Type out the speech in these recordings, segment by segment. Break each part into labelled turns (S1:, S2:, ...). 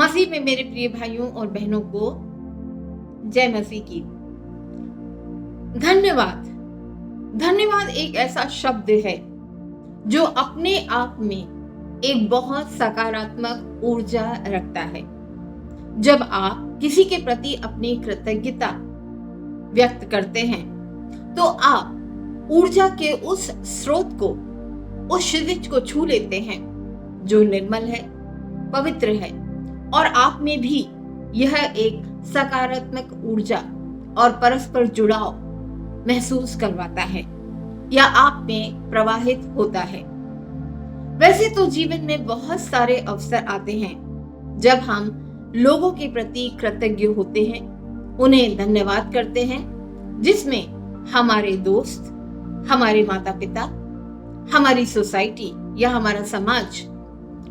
S1: मसीह में मेरे प्रिय भाइयों और बहनों को जय मसीह की। धन्यवाद। धन्यवाद एक ऐसा शब्द है जो अपने आप में एक बहुत सकारात्मक ऊर्जा रखता है। जब आप किसी के प्रति अपनी कृतज्ञता व्यक्त करते हैं तो आप ऊर्जा के उस स्रोत को, उस क्षितिज को छू लेते हैं जो निर्मल है, पवित्र है और आप में भी यह एक सकारात्मक ऊर्जा और परस्पर जुड़ाव महसूस करवाता है या आप में प्रवाहित होता है। वैसे तो जीवन में बहुत सारे अवसर आते हैं जब हम लोगों के प्रति कृतज्ञ होते हैं, उन्हें धन्यवाद करते हैं, जिसमें हमारे दोस्त, हमारे माता पिता, हमारी सोसाइटी या हमारा समाज,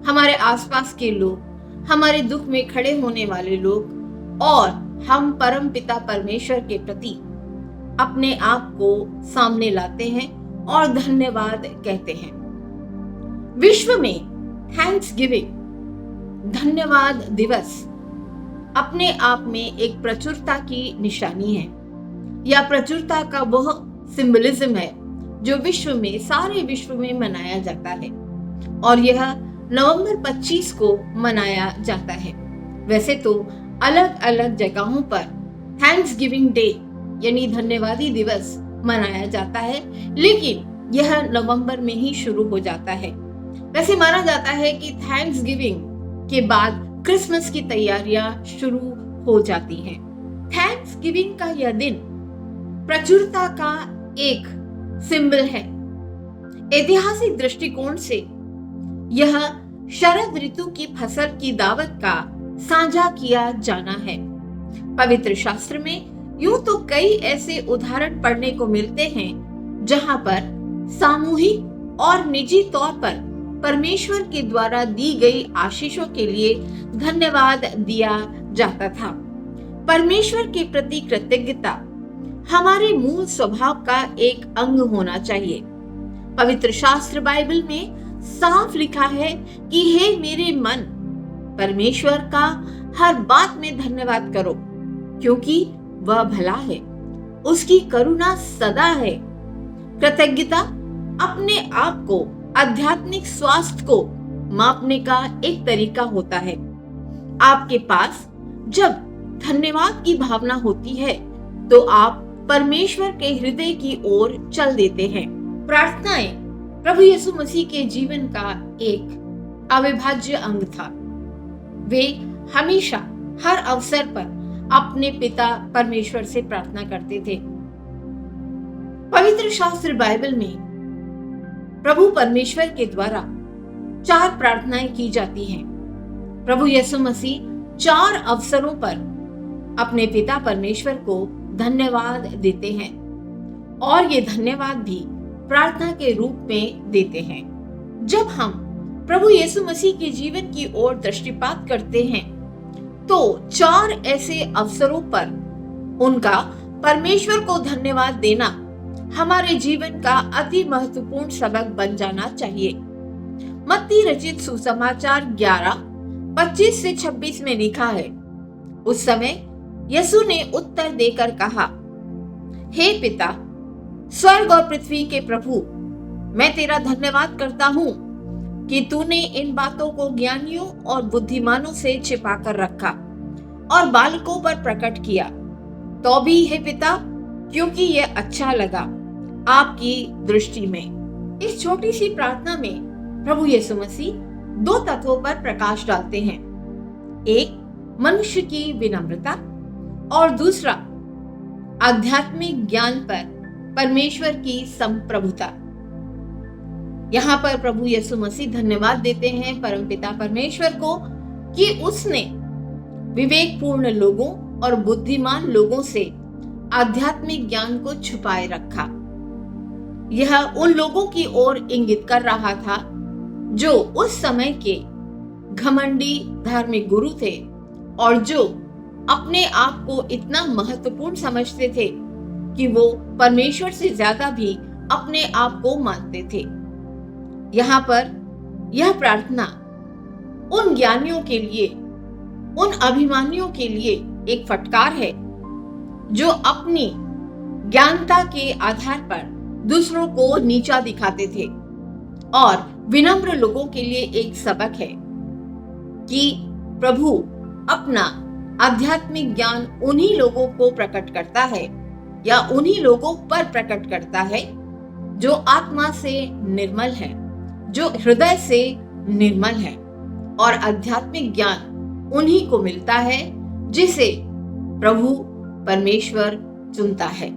S1: हमारे आसपास के लोग, हमारे दुख में खड़े होने वाले लोग और हम परम पिता परमेश्वर के प्रति अपने आप को सामने लाते हैं और धन्यवाद कहते हैं। विश्व में थैंक्स गिविंग, धन्यवाद दिवस अपने आप में एक प्रचुरता की निशानी है या प्रचुरता का वह सिंबलिज्म है जो विश्व में, सारे विश्व में मनाया जाता है और यह नवंबर 25 को मनाया जाता है। वैसे तो अलग अलग जगहों पर थैंक्स गिविंग डे यानी धन्यवादी दिवस मनाया जाता है, लेकिन यह नवंबर में ही शुरू हो जाता है। वैसे माना जाता है कि थैंक्स गिविंग के बाद क्रिसमस की तैयारियां शुरू हो जाती हैं। थैंक्स गिविंग का यह दिन प्रचुरता का एक सिंबल है। ऐतिहासिक दृष्टिकोण से यह शरद ऋतु की फसल की दावत का साझा किया जाना है। पवित्र शास्त्र में यूं तो कई ऐसे उदाहरण पढ़ने को मिलते हैं जहां पर सामूहिक और निजी तौर पर परमेश्वर के द्वारा दी गई आशीषों के लिए धन्यवाद दिया जाता था। परमेश्वर के प्रति कृतज्ञता हमारे मूल स्वभाव का एक अंग होना चाहिए। पवित्र शास्त्र बाइबल में साफ लिखा है कि हे मेरे मन, परमेश्वर का हर बात में धन्यवाद करो क्योंकि वह भला है, उसकी करुणा सदा है। कृतज्ञता अपने आप को, आध्यात्मिक स्वास्थ्य को मापने का एक तरीका होता है। आपके पास जब धन्यवाद की भावना होती है तो आप परमेश्वर के हृदय की ओर चल देते हैं। प्रार्थनाएं प्रभु यीशु मसीह के जीवन का एक अविभाज्य अंग था। वे हमेशा हर अवसर पर अपने पिता परमेश्वर से प्रार्थना करते थे। पवित्र शास्त्र बाइबल में प्रभु परमेश्वर के द्वारा 4 प्रार्थनाएं की जाती हैं। प्रभु यीशु मसीह 4 अवसरों पर अपने पिता परमेश्वर को धन्यवाद देते हैं और ये धन्यवाद भी प्रार्थना के रूप में देते हैं। जब हम प्रभु यीशु मसीह के जीवन की ओर दृष्टिपात करते हैं तो 4 ऐसे अवसरों पर उनका परमेश्वर को धन्यवाद देना हमारे जीवन का अति महत्वपूर्ण सबक बन जाना चाहिए। मत्ती रचित सुसमाचार 11:25 से 26 में लिखा है, उस समय यीशु ने उत्तर देकर कहा, हे पिता, स्वर्ग और पृथ्वी के प्रभु, मैं तेरा धन्यवाद करता हूँ कि तूने इन बातों को ज्ञानियों और बुद्धिमानों से छिपा कर रखा और बालकों पर प्रकट किया। तो भी हे पिता, क्योंकि यह अच्छा लगा आपकी दृष्टि में। इस छोटी सी प्रार्थना में प्रभु यीशु मसीह 2 तत्वों पर प्रकाश डालते हैं। एक मनुष्य की विनम्रता और दूसरा आध्यात्मिक ज्ञान पर परमेश्वर की संप्रभुता। यहाँ पर प्रभु यीशु मसीह धन्यवाद देते हैं परमपिता परमेश्वर को कि उसने विवेकपूर्ण लोगों और बुद्धिमान लोगों से आध्यात्मिक ज्ञान को छुपाए रखा। यह उन लोगों की ओर इंगित कर रहा था जो उस समय के घमंडी धार्मिक गुरु थे और जो अपने आप को इतना महत्वपूर्ण समझते थे कि वो परमेश्वर से ज्यादा भी अपने आप को मानते थे। यहाँ पर यह प्रार्थना उन ज्ञानियों के लिए उन अभिमानियों के लिए एक फटकार है जो अपनी ज्ञानता के आधार पर दूसरों को नीचा दिखाते थे, और विनम्र लोगों के लिए एक सबक है कि प्रभु अपना आध्यात्मिक ज्ञान उन्हीं लोगों को प्रकट करता है या उन्हीं लोगों पर प्रकट करता है जो आत्मा से निर्मल है, जो हृदय से निर्मल है, और आध्यात्मिक ज्ञान उन्हीं को मिलता है जिसे प्रभु परमेश्वर चुनता है।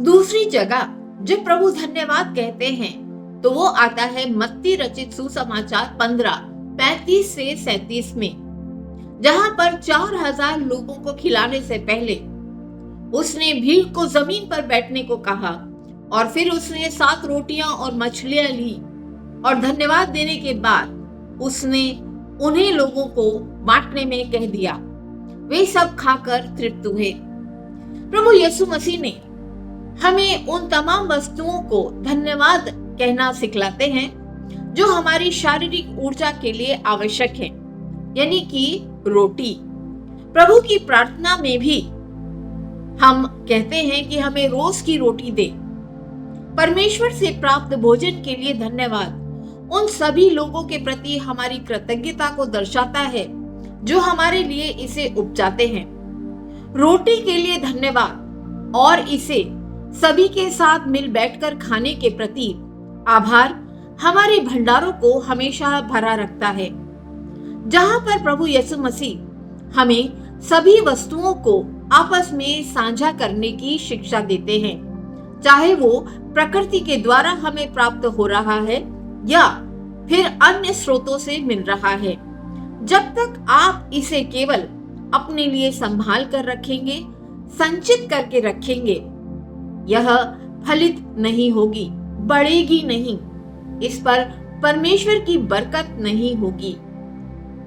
S1: दूसरी जगह जब प्रभु धन्यवाद कहते हैं तो वो आता है मत्ती रचित सुसमाचार 15:35 से 37 में, जहां पर 4000 लोगों को खिलाने से पहले उसने भीड़ को जमीन पर बैठने को कहा, और फिर उसने 7 रोटियां और मछलियां ली और धन्यवाद देने के बाद उसने उन्हें लोगों को बांटने में कह दिया। वे सब खाकर तृप्त हुए। प्रभु यीशु मसीह ने हमें उन तमाम वस्तुओं को धन्यवाद कहना सिखलाते हैं जो हमारी शारीरिक ऊर्जा के लिए आवश्यक है, यानी कि रोटी। प्रभु की प्रार्थना में भी हम कहते हैं कि हमें रोज की रोटी दे। परमेश्वर से प्राप्त भोजन के लिए धन्यवाद उन सभी लोगों के प्रति हमारी कृतज्ञता को दर्शाता है जो हमारे लिए इसे उपजाते हैं। रोटी के लिए धन्यवाद और इसे सभी के साथ मिल बैठकर खाने के प्रति आभार हमारे भंडारों को हमेशा भरा रखता है। जहां पर प्रभु यीशु मसीह हमें सभी वस्तुओं को आपस में साझा करने की शिक्षा देते हैं, चाहे वो प्रकृति के द्वारा हमें प्राप्त हो रहा है या फिर अन्य स्रोतों से मिल रहा है। जब तक आप इसे केवल अपने लिए संभाल कर रखेंगे, संचित करके रखेंगे, यह फलित नहीं होगी, बढ़ेगी नहीं, इस पर परमेश्वर की बरकत नहीं होगी।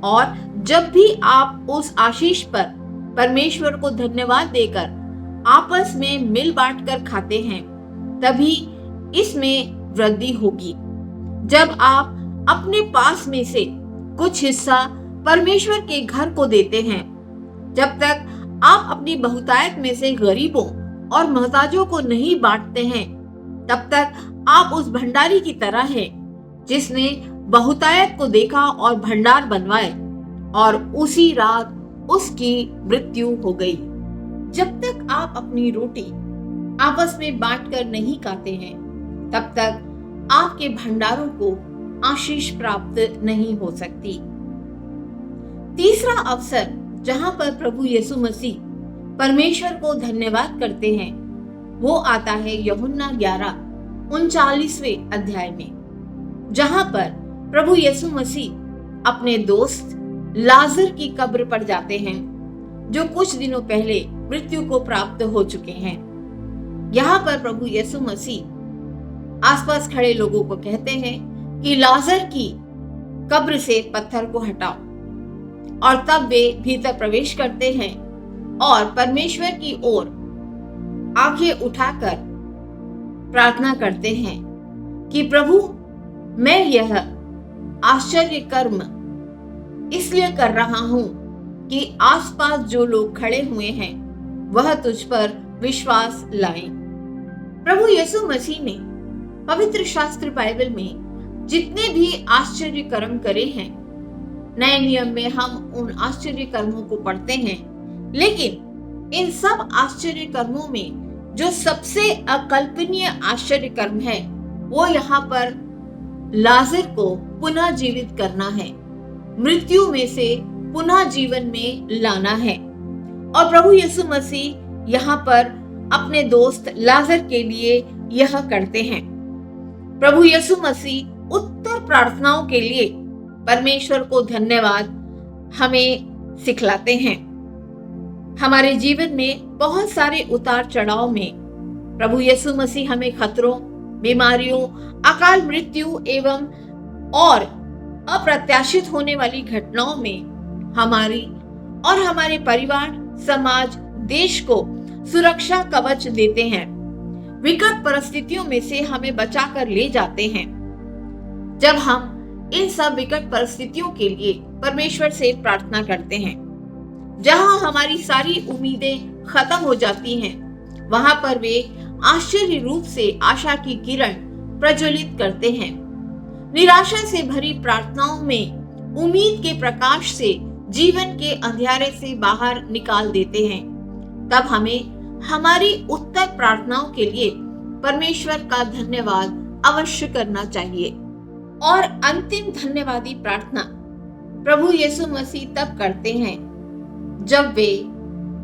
S1: और जब भी आप उस आशीष पर परमेश्वर को धन्यवाद देकर आपस में मिल बांट कर खाते हैं, तभी इसमें वृद्धि होगी। जब आप अपने पास में से कुछ हिस्सा परमेश्वर के घर को देते हैं, जब तक आप अपनी बहुतायत में से गरीबों और मोहताजों को नहीं बांटते हैं, तब तक आप उस भंडारी की तरह हैं जिसने बहुतायत को देखा और भंडार बनवाए, और उसी रात उसकी मृत्यु हो गई। जब तक आप अपनी रोटी आपस में बांटकर नहीं खाते हैं, तब तक आपके भंडारों को आशीष प्राप्त नहीं हो सकती। तीसरा अवसर जहां पर प्रभु यीशु मसीह परमेश्वर को धन्यवाद करते हैं, वो आता है यूहन्ना 11:39 अध्याय में, जहां पर प्रभु यीशु मसीह अपने दोस्त लाजर की कब्र पर जाते हैं जो कुछ दिनों पहले मृत्यु को प्राप्त हो चुके हैं। यहाँ पर प्रभु यीशु मसीह आसपास खड़े लोगों को कहते हैं कि लाजर की कब्र से पत्थर को हटाओ, और तब वे भीतर प्रवेश करते हैं और परमेश्वर की ओर आंखें उठाकर प्रार्थना करते हैं कि प्रभु, मैं यह आश्चर्य कर्म इसलिए कर रहा हूं कि आसपास जो लोग खड़े हुए हैं वह तुझ पर विश्वास लाएं। प्रभु यीशु मसीह ने पवित्र शास्त्र बाइबल में जितने भी आश्चर्य कर्म करे हैं, नए नियम में हम उन आश्चर्य कर्मों को पढ़ते हैं, लेकिन इन सब आश्चर्य कर्मों में जो सबसे अकल्पनीय आश्चर्य कर्म है वो यहाँ पर लाजर को पुनः जीवित करना है, मृत्यु में से पुनः जीवन में लाना है। और प्रभु यीशु मसीह यहाँ पर अपने दोस्त लाजर के लिए यह करते हैं। प्रभु यीशु मसीह उत्तर प्रार्थनाओं के लिए परमेश्वर को धन्यवाद हमें सिखलाते हैं। हमारे जीवन में बहुत सारे उतार चढ़ाव में प्रभु यीशु मसीह हमें खतरों, बीमारियों, अकाल मृत्यु एवं और अप्रत्याशित होने वाली घटनाओं में हमारी और हमारे परिवार, समाज, देश को सुरक्षा कवच देते हैं। विकट परिस्थितियों में से हमें बचाकर ले जाते हैं। जब हम इन सब विकट परिस्थितियों के लिए परमेश्वर से प्रार्थना करते हैं, जहां हमारी सारी उम्मीदें खत्म हो जाती हैं, वहां पर वे आश्चर्य रूप से आशा की किरण प्रज्वलित करते हैं। निराशा से भरी प्रार्थनाओं में उम्मीद के प्रकाश से जीवन के अंधेरे से बाहर निकाल देते हैं। तब हमें हमारी उत्तर प्रार्थनाओं के लिए परमेश्वर का धन्यवाद अवश्य करना चाहिए। और अंतिम धन्यवादी प्रार्थना प्रभु यीशु मसीह तब करते हैं जब वे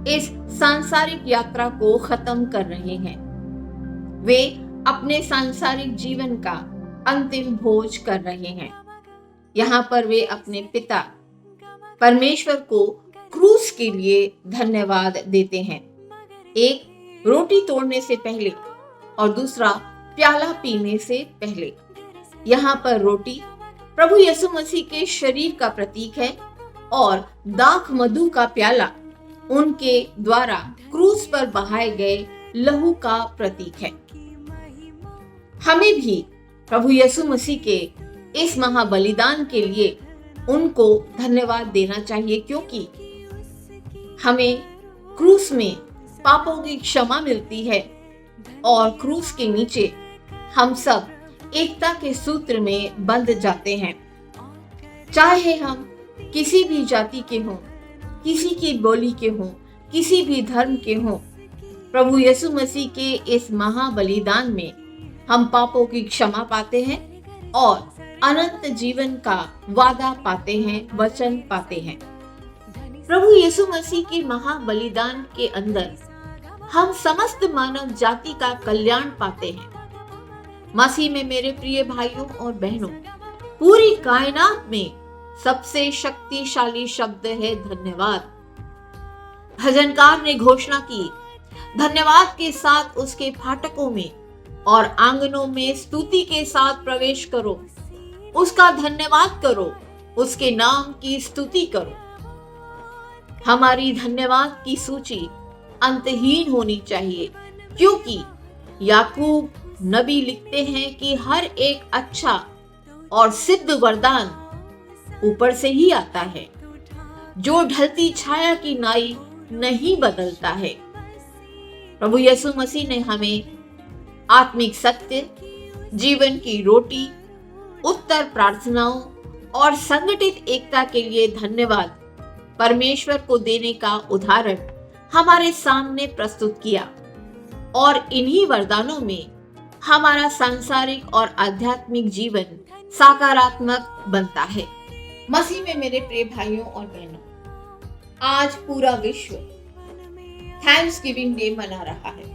S1: इस सांसारिक यात्रा को खत्म कर रहे हैं। वे अपने सांसारिक जीवन का अंतिम भोज कर रहे हैं। यहाँ पर वे अपने पिता परमेश्वर को क्रूस के लिए धन्यवाद देते हैं, एक रोटी तोड़ने से पहले और दूसरा प्याला पीने से पहले। यहाँ पर रोटी प्रभु यीशु मसीह के शरीर का प्रतीक है और दाख मधु का प्याला उनके द्वारा क्रूस पर बहाए गए लहू का प्रतीक है। हमें भी प्रभु यीशु मसीह के इस महाबलिदान के लिए उनको धन्यवाद देना चाहिए, क्योंकि हमें क्रूस में पापों की क्षमा मिलती है और क्रूस के नीचे हम सब एकता के सूत्र में बंध जाते हैं। चाहे हम किसी भी जाति के हों, किसी की बोली के हों, किसी भी धर्म के हों, प्रभु यीशु मसीह के इस महाबलिदान में हम पापों की क्षमा पाते हैं और अनंत जीवन का वादा पाते हैं, वचन पाते हैं। प्रभु यीशु मसीह के महाबलिदान के अंदर हम समस्त मानव जाति का कल्याण पाते हैं। मसीह में मेरे प्रिय भाइयों और बहनों, पूरी कायनात में सबसे शक्तिशाली शब्द है धन्यवाद। भजनकार ने घोषणा की, धन्यवाद के साथ उसके फाटकों में और आंगनों में स्तुति के साथ प्रवेश करो, उसका धन्यवाद करो, उसके नाम की स्तुति करो। हमारी धन्यवाद की सूची अंतहीन होनी चाहिए, क्योंकि याकूब नबी लिखते हैं कि हर एक अच्छा और सिद्ध वरदान ऊपर से ही आता है, जो ढलती छाया की नाई नहीं बदलता है। प्रभु यीशु मसीह ने हमें आत्मिक सत्य, जीवन की रोटी, उत्तर प्रार्थनाओं और संगठित एकता के लिए धन्यवाद परमेश्वर को देने का उदाहरण हमारे सामने प्रस्तुत किया, और इन्हीं वरदानों में हमारा सांसारिक और आध्यात्मिक जीवन सकारात्मक बनता है। मसीह में मेरे प्रिय भाइयों और बहनों, आज पूरा विश्व थैंक्सगिविंग डे मना रहा है,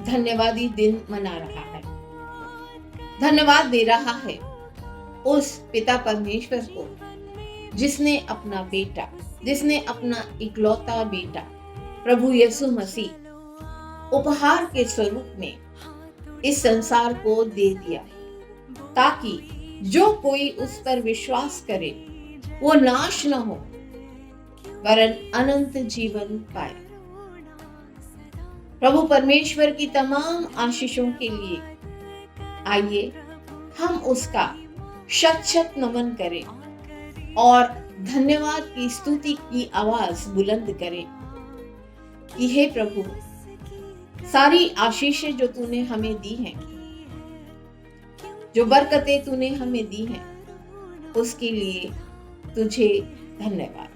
S1: धन्यवादी दिन मना रहा है, धन्यवाद दे रहा है उस पिता परमेश्वर को जिसने अपना बेटा, जिसने अपना इकलौता बेटा प्रभु यीशु मसीह उपहार के स्वरूप में इस संसार को दे दिया, ताकि जो कोई उस पर विश्वास करे वो नाश न हो वरन अनंत जीवन पाए। प्रभु परमेश्वर की तमाम आशीषों के लिए आइए हम उसका शत शत नमन करें और धन्यवाद की स्तुति की आवाज बुलंद करें कि हे प्रभु, सारी आशीषें जो तूने हमें दी हैं, जो बरकतें तूने हमें दी हैं, उसके लिए तुझे धन्यवाद।